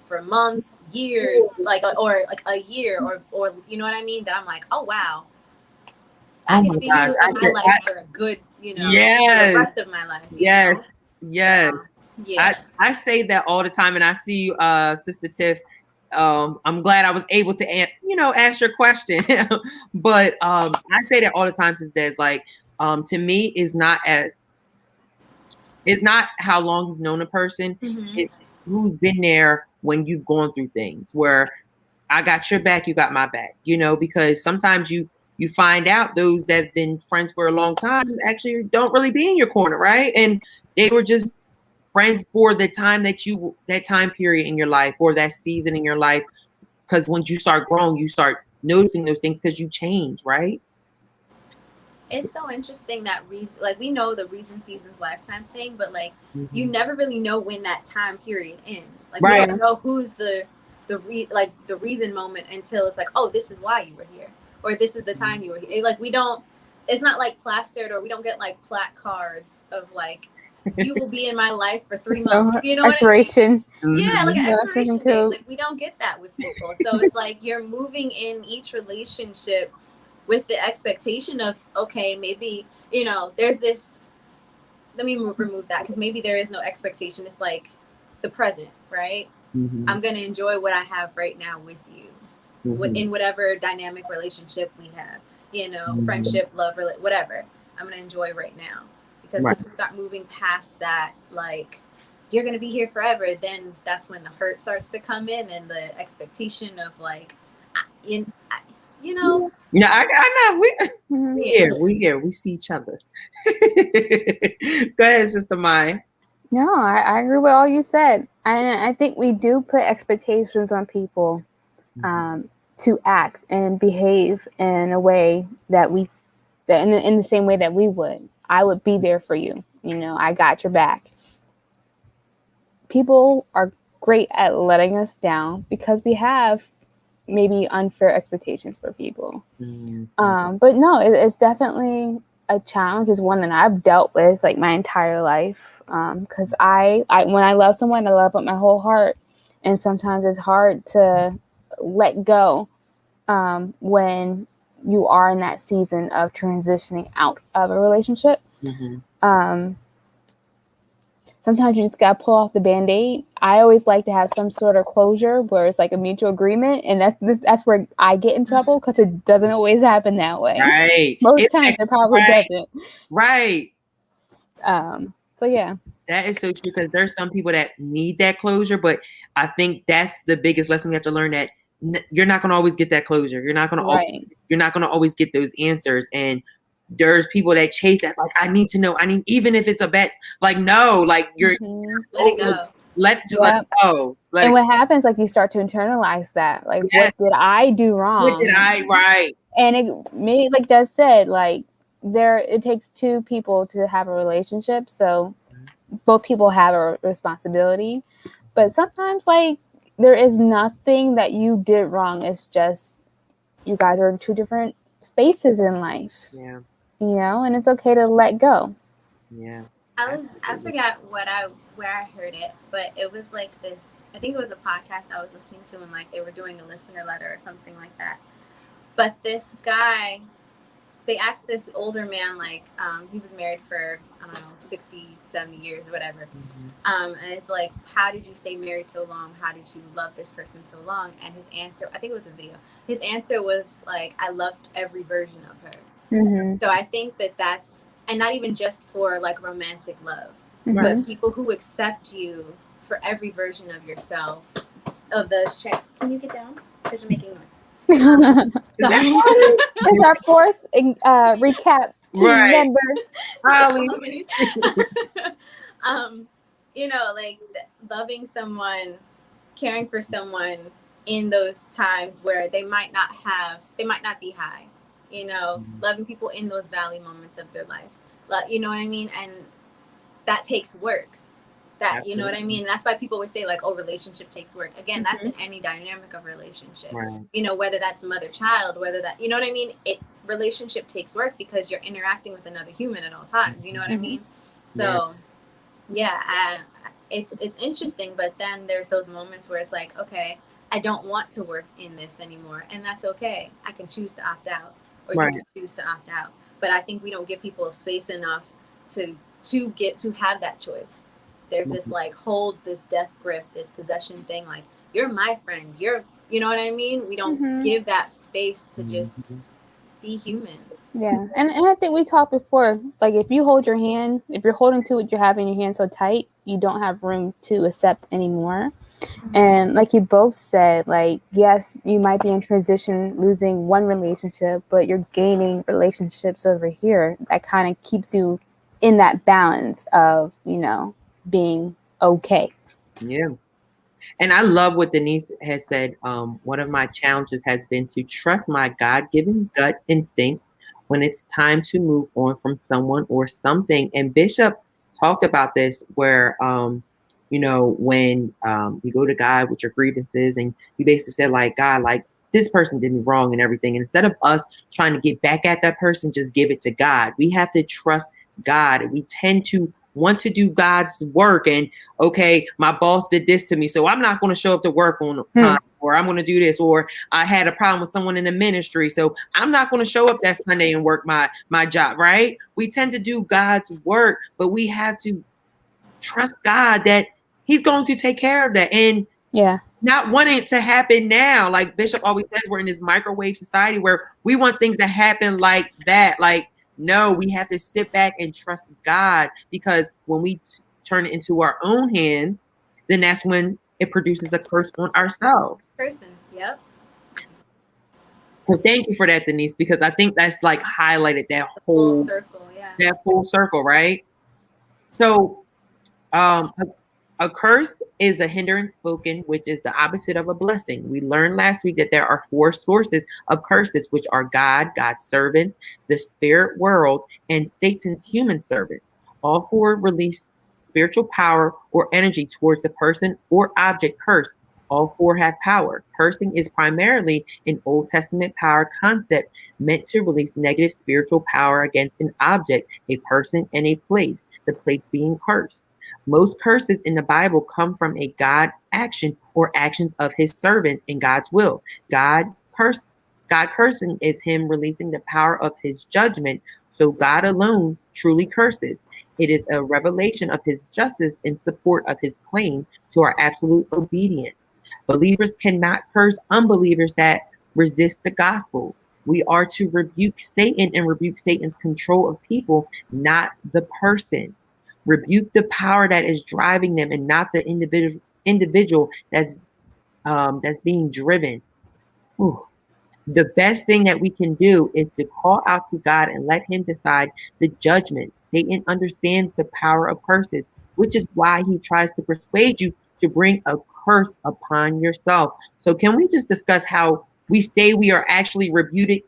for months, years, like, or like a year, or you know what I mean? That I'm like, oh wow, I can see you in my life for a good, you know, for the rest of my life. You know? Yes. Yeah. I say that all the time, and I see you, Sister Tiff. I'm glad I was able to ask your question. But I say that all the time, Sister Des. Like, to me, it's not how long you've known a person. It's who's been there when you've gone through things, where I got your back, you got my back, you know, because sometimes you find out those that have been friends for a long time actually don't really be in your corner, right? And they were just friends for the time that time period in your life, or that season in your life. Because once you start growing, you start noticing those things because you change, right? It's so interesting that like, we know the reason, seasons, lifetime thing, but like, you never really know when that time period ends. Like, we don't know who's the reason moment until it's like, oh, this is why you were here, or this is the time you were here. Like, we don't. It's not like plastered, or we don't get like plaque cards of like, you will be in my life for 3 months. You know expiration. what I mean? Yeah, like an expiration date. Like, we don't get that with people. So it's like, you're moving in each relationship with the expectation of, okay, maybe, you know, there's this, let me remove that, because maybe there is no expectation. It's like the present, right? I'm going to enjoy what I have right now with you, in whatever dynamic relationship we have, you know, friendship, love, whatever. I'm going to enjoy right now. Because once we start moving past that, like, you're going to be here forever, then that's when the hurt starts to come in, and the expectation of like, you know. Yeah, I know. Mhm. We here. We see each other. Go ahead, Sister Maya. No, I agree with all you said. And I think we do put expectations on people to act and behave in a way that in the same way that we would. I would be there for you. You know, I got your back. People are great at letting us down because we have maybe unfair expectations for people. But no, it's definitely a challenge. Is one that I've dealt with like my entire life. Because I when I love someone, I love with my whole heart, and sometimes it's hard to let go when you are in that season of transitioning out of a relationship. Sometimes you just gotta pull off the Band-Aid. I always like to have some sort of closure where it's like a mutual agreement, and that's where I get in trouble because it doesn't always happen that way. Right. Most times it probably doesn't. Right. So yeah. That is so true because there's some people that need that closure, but I think that's the biggest lesson we have to learn, that you're not going to always get that closure. You're not going to always get those answers. And there's people that chase that, like, I need to know. Even if it's a bet, like, no, like you're let it go. Let it go. And what happens, like, you start to internalize that. Like, what did I do wrong? What did I right? And it may, like Des said, like it takes two people to have a relationship. So both people have a responsibility. But sometimes, like, there is nothing that you did wrong. It's just you guys are in two different spaces in life. Yeah. You know, and it's okay to let go. Yeah. I forgot where I heard it, but it was like this, I think it was a podcast I was listening to, and like they were doing a listener letter or something like that. But this guy, they asked this older man, like, he was married for, I don't know, 60, 70 years or whatever. And it's like, how did you stay married so long? How did you love this person so long? And his answer, I think it was a video, his answer was like, I loved every version of her. So I think that's, and not even just for like romantic love, but people who accept you for every version of yourself, of the, can you get down? Because you're making noise. It's our fourth recap team member. You know, like loving someone, caring for someone in those times where they might not be high, you know, loving people in those valley moments of their life, you know what I mean? And that takes work. That, you know what I mean? That's why people would say, like, oh, relationship takes work. Again, that's in any dynamic of relationship. You know, whether that's mother-child, whether that, you know what I mean? Relationship takes work because you're interacting with another human at all times. You know what I mean? So, it's interesting. But then there's those moments where it's like, okay, I don't want to work in this anymore. And that's okay. I can choose to opt out, or you can choose to opt out. But I think we don't give people space enough to have that choice. There's this like hold, this death grip, this possession thing. Like, you're my friend. You know what I mean? We don't give that space to just be human. Yeah, and I think we talked before. Like, if you hold your hand, if you're holding to what you have in your hand so tight, you don't have room to accept anymore. And like you both said, like, yes, you might be in transition, losing one relationship, but you're gaining relationships over here that kind of keeps you in that balance of, you know, being okay. Yeah. And I love what Denise has said. One of my challenges has been to trust my God-given gut instincts when it's time to move on from someone or something. And Bishop talked about this where, you know, when you go to God with your grievances and you basically said, like, God, like, this person did me wrong and everything. And instead of us trying to get back at that person, just give it to God. We have to trust God. We tend to want to do God's work, and okay, my boss did this to me, so I'm not going to show up to work on time, or I'm going to do this, or I had a problem with someone in the ministry, so I'm not going to show up that Sunday and work my job, right? We tend to do God's work, but we have to trust God that he's going to take care of that, and not wanting it to happen now. Like Bishop always says, we're in this microwave society where we want things to happen like that. Like, no, we have to sit back and trust God, because when we turn it into our own hands, then that's when it produces a curse on ourselves. Person, yep. So thank you for that, Denise, because I think that's like highlighted that Full whole circle, yeah. that full circle, right? So a, a curse is a hindrance spoken, which is the opposite of a blessing. We learned last week that there are four sources of curses, which are God, God's servants, the spirit world, and Satan's human servants. All four release spiritual power or energy towards the person or object cursed. All four have power. Cursing is primarily an Old Testament power concept meant to release negative spiritual power against an object, a person, and a place, the place being cursed. Most curses in the Bible come from a God action or actions of his servants in God's will. God curse God cursing is him releasing the power of his judgment. So God alone truly curses. It is a revelation of his justice in support of his claim to our absolute obedience. Believers cannot curse unbelievers that resist the gospel. We are to rebuke Satan and rebuke Satan's control of people, not the person. Rebuke the power that is driving them and not the individual that's being driven. Ooh. The best thing that we can do is to call out to God and let him decide the judgment. Satan understands the power of curses, which is why he tries to persuade you to bring a curse upon yourself. So can we just discuss how we say we are actually rebuking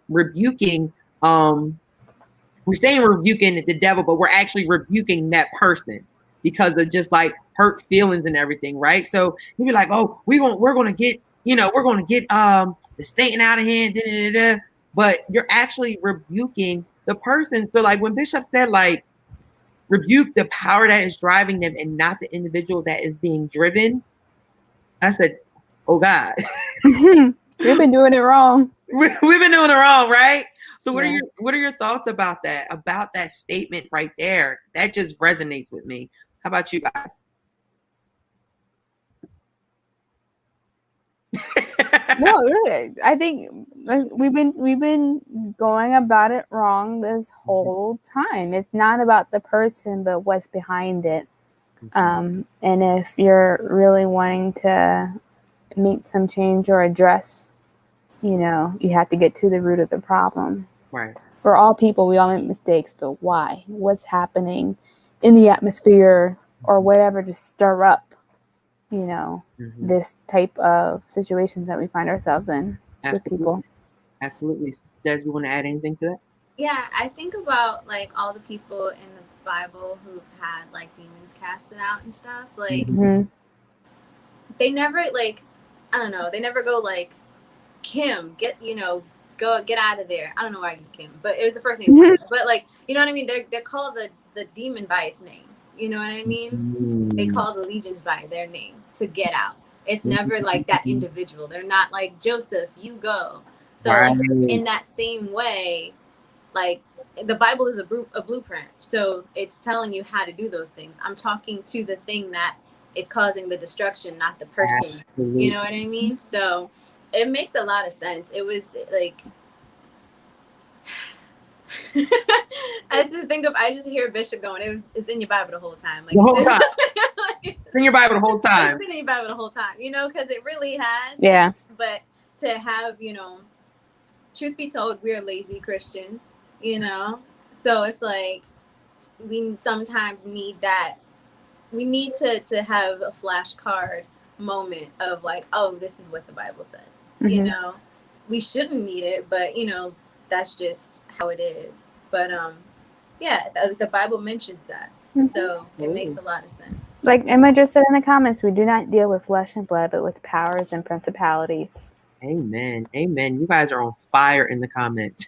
we're saying we're rebuking the devil, but we're actually rebuking that person because of just like hurt feelings and everything, right? So you'd be like, oh, we're gonna get, we're gonna get the Satan out of hand, da, da, da, da. But you're actually rebuking the person. So like when Bishop said, like, rebuke the power that is driving them and not the individual that is being driven, I said, oh God. We've been doing it wrong. We've been doing it wrong, right? So what are your thoughts about that statement right there? That just resonates with me. How about you guys? No, really. I think we've been going about it wrong this whole time. It's not about the person, but what's behind it. And if you're really wanting to make some change or address, you have to get to the root of the problem. Right. We're all people. We all make mistakes, but why? What's happening in the atmosphere or whatever to stir up, this type of situations that we find ourselves in with people. Absolutely. Des, you want to add anything to that? Yeah, I think about like all the people in the Bible who've had like demons casted out and stuff. Like they never like, I don't know, they never go like, Kim, get out of there. I don't know why I used Kim, but it was the first name. But like, you know what I mean? They're called the demon by its name. You know what I mean? They call the legions by their name to get out. It's never like that individual. They're not like, Joseph, you go. So like, in that same way, like the Bible is a blueprint. So it's telling you how to do those things. I'm talking to the thing that is causing the destruction, not the person. Absolutely. You know what I mean? So it makes a lot of sense. It was like, I just hear Bishop going, it's in your Bible the whole time. Like, the whole time. It's in your Bible the whole time. It's in your Bible the whole time, because it really has. Yeah. But to have, truth be told, we're lazy Christians, so it's like, we sometimes need that. We need to have a flashcard moment of like, oh, this is what the Bible says. We shouldn't need it, but that's just how it is. But the Bible mentions that, so it makes a lot of sense. Like Emma just said in the comments, we do not deal with flesh and blood, but with powers and principalities. Amen. You guys are on fire in the comments.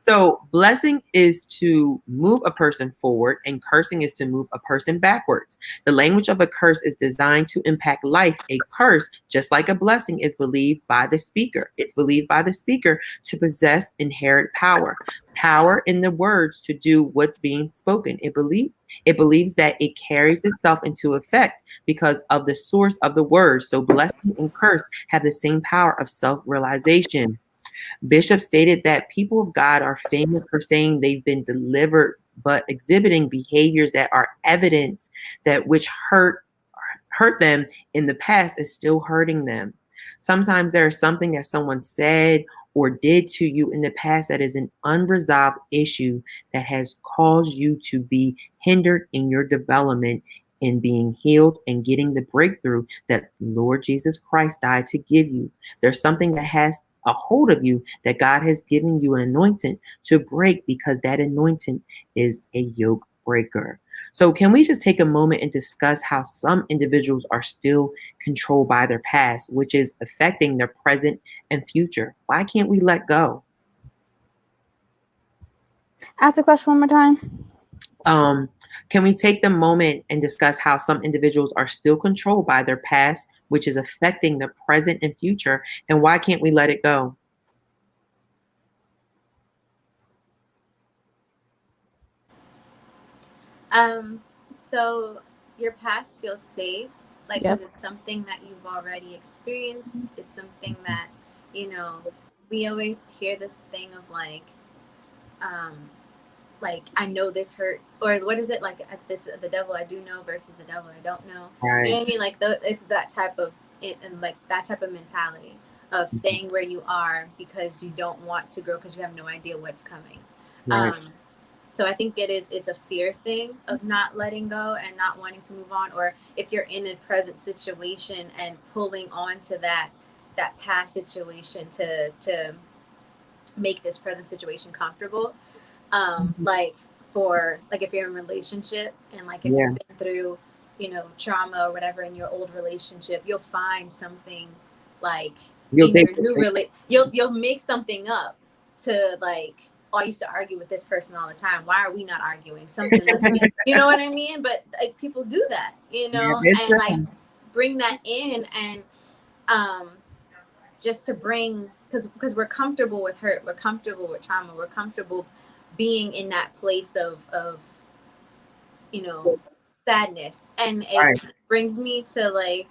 So blessing is to move a person forward and cursing is to move a person backwards. The language of a curse is designed to impact life. A curse, just like a blessing, is believed by the speaker. It's believed by the speaker to possess inherent power. Power in the words to do what's being spoken. It believes that it carries itself into effect because of the source of the words. So blessing and curse have the same power of self-realization. Bishop stated that people of God are famous for saying they've been delivered, but exhibiting behaviors that are evidence that which hurt them in the past is still hurting them. Sometimes there is something that someone said or did to you in the past that is an unresolved issue that has caused you to be hindered in your development in being healed and getting the breakthrough that Lord Jesus Christ died to give you. There's something that has a hold of you that God has given you an anointing to break, because that anointing is a yoke breaker. So can we just take a moment and discuss how some individuals are still controlled by their past, which is affecting their present and future? Why can't we let go? Ask the question one more time. Can we take the moment and discuss how some individuals are still controlled by their past, which is affecting their present and future, and why can't we let it go? So your past feels safe, like, Yep. because it's something that you've already experienced. It's something that, we always hear this thing of like I know this hurt, or what is it, like this the devil I do know versus the devil I don't know. Right. You know what I mean? Like it's that type of and like that type of mentality of staying where you are because you don't want to grow because you have no idea what's coming. Right. So I think it's a fear thing of not letting go and not wanting to move on, or if you're in a present situation and pulling on to that past situation to make this present situation comfortable. Like if you're in a relationship and like if you've been through, trauma or whatever in your old relationship, you'll find something like you'll make something up to like, oh, I used to argue with this person all the time. Why are we not arguing? Something must be, you know what I mean? But like people do that, and like bring that in and just to bring, because we're comfortable with hurt, we're comfortable with trauma, we're comfortable being in that place of sadness, and it brings me to like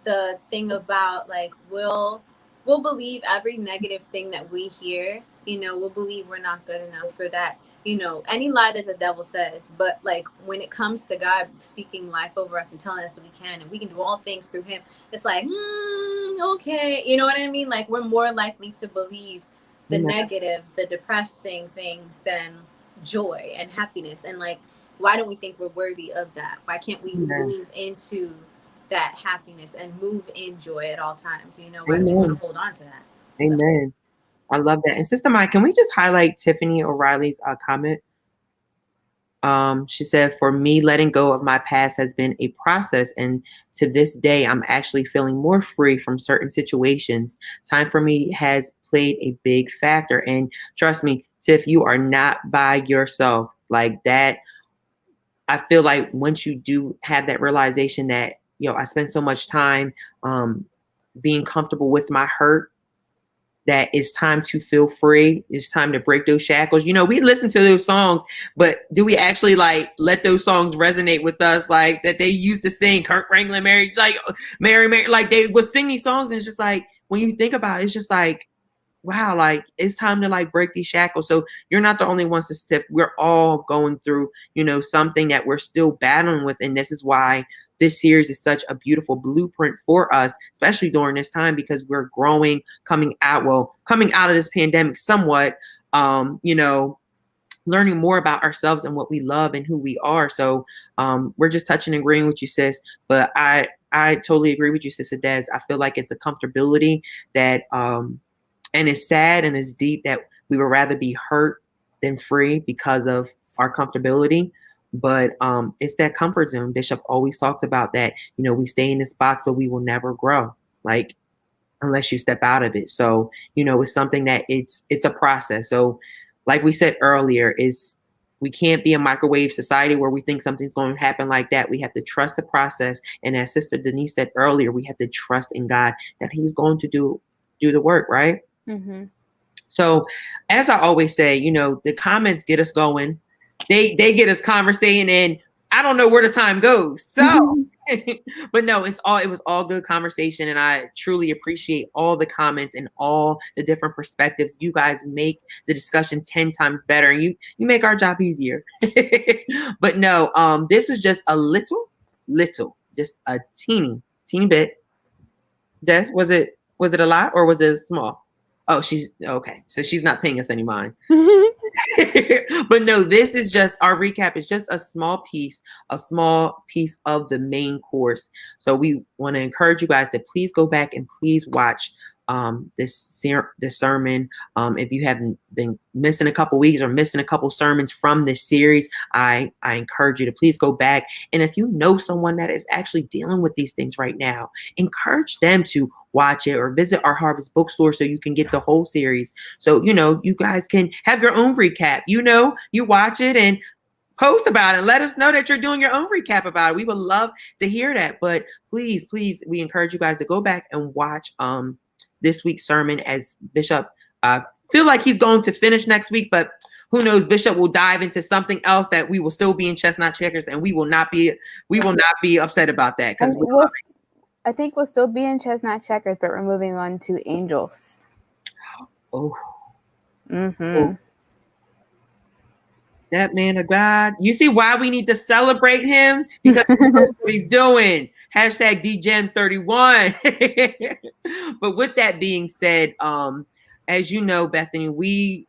the thing about like we'll believe every negative thing that we hear, we'll believe we're not good enough for that, any lie that the devil says. But like when it comes to God speaking life over us and telling us that we can and we can do all things through him, it's like okay, you know what I mean? Like we're more likely to believe the negative, the depressing things than joy and happiness. And like, why don't we think we're worthy of that? Why can't we move into that happiness and move in joy at all times? Why do we want to hold on to that? Amen. I love that. And Sister Maya, can we just highlight Tiffany O'Reilly's comment? She said, for me, letting go of my past has been a process. And to this day, I'm actually feeling more free from certain situations. Time for me has played a big factor. And trust me, Tiff, you are not by yourself like that. I feel like once you do have that realization that, I spent so much time being comfortable with my hurt, that it's time to feel free. It's time to break those shackles. We listen to those songs, but do we actually like let those songs resonate with us? Like that they used to sing, Kirk Franklin, Mary, like they would sing these songs. And it's just like, when you think about it, it's just like, wow, like it's time to like break these shackles. So you're not the only ones to step. We're all going through, something that we're still battling with. And this is why this series is such a beautiful blueprint for us, especially during this time, because we're growing, coming out of this pandemic somewhat, learning more about ourselves and what we love and who we are. So we're just touching and agreeing with you, sis. But I totally agree with you, Sister Des. I feel like it's a comfortability that, and it's sad and it's deep that we would rather be hurt than free because of our comfortability. But it's that comfort zone. Bishop always talks about that. We stay in this box, but we will never grow, like unless you step out of it. So, it's something that it's a process. So like we said earlier, we can't be a microwave society where we think something's going to happen like that. We have to trust the process. And as Sister Denise said earlier, we have to trust in God that he's going to do the work, right? Mm-hmm. So as I always say, the comments get us going. They get us conversating, and I don't know where the time goes. So, but no, it was all good conversation. And I truly appreciate all the comments and all the different perspectives. You guys make the discussion 10 times better. And you make our job easier. But no, this was just a little, just a teeny bit. Des, was it a lot or was it small? Oh, she's okay. So she's not paying us any mind. But no, this is just our recap. Is just a small piece of the main course. So we want to encourage you guys to please go back and please watch this sermon. If you haven't been missing a couple weeks or missing a couple sermons from this series, I encourage you to please go back. And if you know someone that is actually dealing with these things right now, encourage them to watch it or visit our Harvest Bookstore so you can get the whole series. So, you guys can have your own recap. You watch it and post about it. Let us know that you're doing your own recap about it. We would love to hear that. But please, we encourage you guys to go back and watch this week's sermon as Bishop feel like he's going to finish next week, but who knows? Bishop will dive into something else that we will still be in Chestnut Checkers, and we will not be upset about that because I think we'll still be in Chestnut Checkers, but we're moving on to Angels. Oh. Mm-hmm. Oh. That man of God. You see why we need to celebrate him? Because he knows what he's doing. Hashtag DGems31. But with that being said, as you know, Bethany, we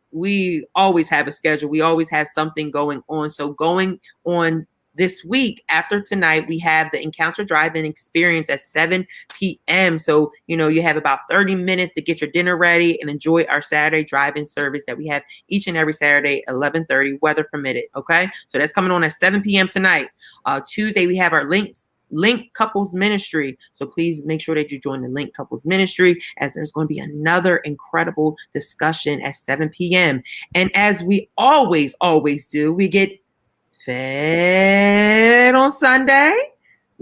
always have a schedule. We always have something going on. So going on this week, after tonight, we have the Encounter Drive-In experience at 7 p.m. So, you have about 30 minutes to get your dinner ready and enjoy our Saturday drive-in service that we have each and every Saturday, 11:30, weather permitted. Okay. So that's coming on at 7 p.m. tonight. Tuesday, we have our Link Couples Ministry. So please make sure that you join the Link Couples Ministry, as there's going to be another incredible discussion at 7 p.m. And as we always do, we get fed on Sunday.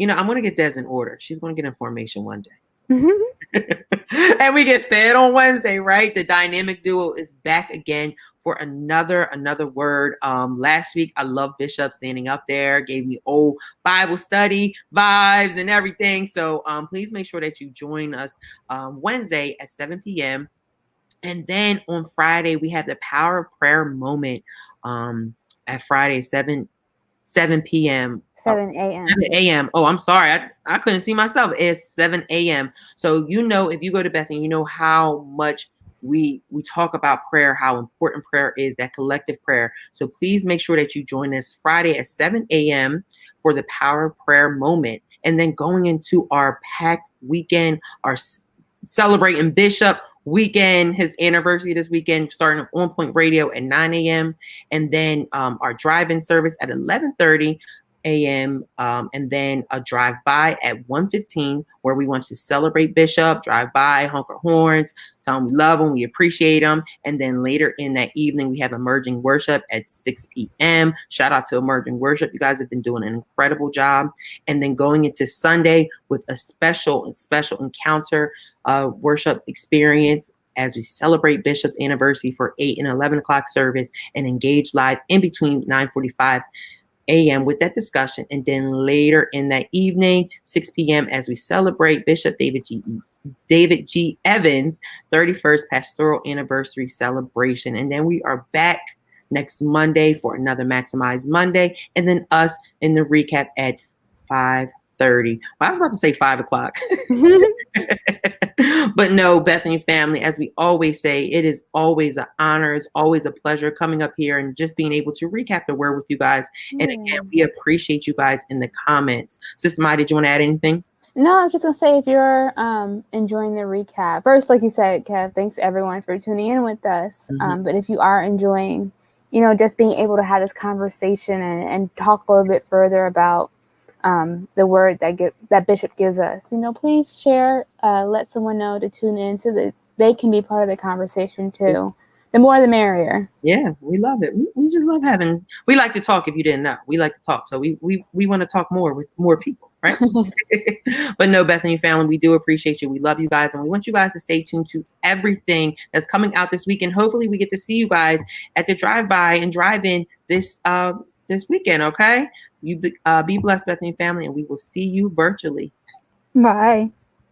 I'm going to get Des in order. She's going to get information one day. And we get fed on Wednesday, right? The dynamic duo is back again for another word. Last week, I love Bishop standing up there, gave me old Bible study vibes and everything. So please make sure that you join us Wednesday at 7 p.m. And then on Friday, we have the Power of Prayer moment at Friday, 7 p.m. 7 a.m. 7 a.m. Oh, I'm sorry. I couldn't see myself. It's 7 a.m. So, if you go to Bethany, you know how much we talk about prayer, how important prayer is, that collective prayer. So please make sure that you join us Friday at 7 a.m. for the Power of Prayer moment. And then going into our packed weekend, our celebrating Bishop weekend, his anniversary this weekend, starting On Point Radio at 9 a.m. And then our drive-in service at 11:30 a.m. And then a drive-by at 1:15, where we want to celebrate Bishop, drive by, honk our horns, tell him we love him, we appreciate him. And then later in that evening, we have Emerging Worship at 6 p.m. Shout out to Emerging Worship. You guys have been doing an incredible job. And then going into Sunday with a special encounter worship experience as we celebrate Bishop's anniversary for 8 and 11 o'clock service, and engage live in between 9:45 a.m. with that discussion. And then later in that evening, 6 p.m., as we celebrate Bishop David G. Evans' 31st pastoral anniversary celebration. And then we are back next Monday for another Maximize Monday, and then us in the recap at 5:30. Well, I was about to say 5 o'clock. But no, Bethany family, as we always say, it is always an honor. It's always a pleasure coming up here and just being able to recap the word with you guys. And again, we appreciate you guys in the comments. Sister Mai, did you want to add anything? No, I was just going to say, if you're enjoying the recap, first, like you said, Kev, thanks everyone for tuning in with us. Mm-hmm. But if you are enjoying, just being able to have this conversation and talk a little bit further about the word that Bishop gives us, please share, let someone know to tune in so that they can be part of the conversation too. The more the merrier. Yeah, we love it. We just love we like to talk. If you didn't know, we like to talk. So we want to talk more with more people, right? But no, Bethany family, we do appreciate you. We love you guys, and we want you guys to stay tuned to everything that's coming out this week. And hopefully we get to see you guys at the drive-by and drive-in this weekend, okay? You be blessed, Bethany family, and we will see you virtually. Bye.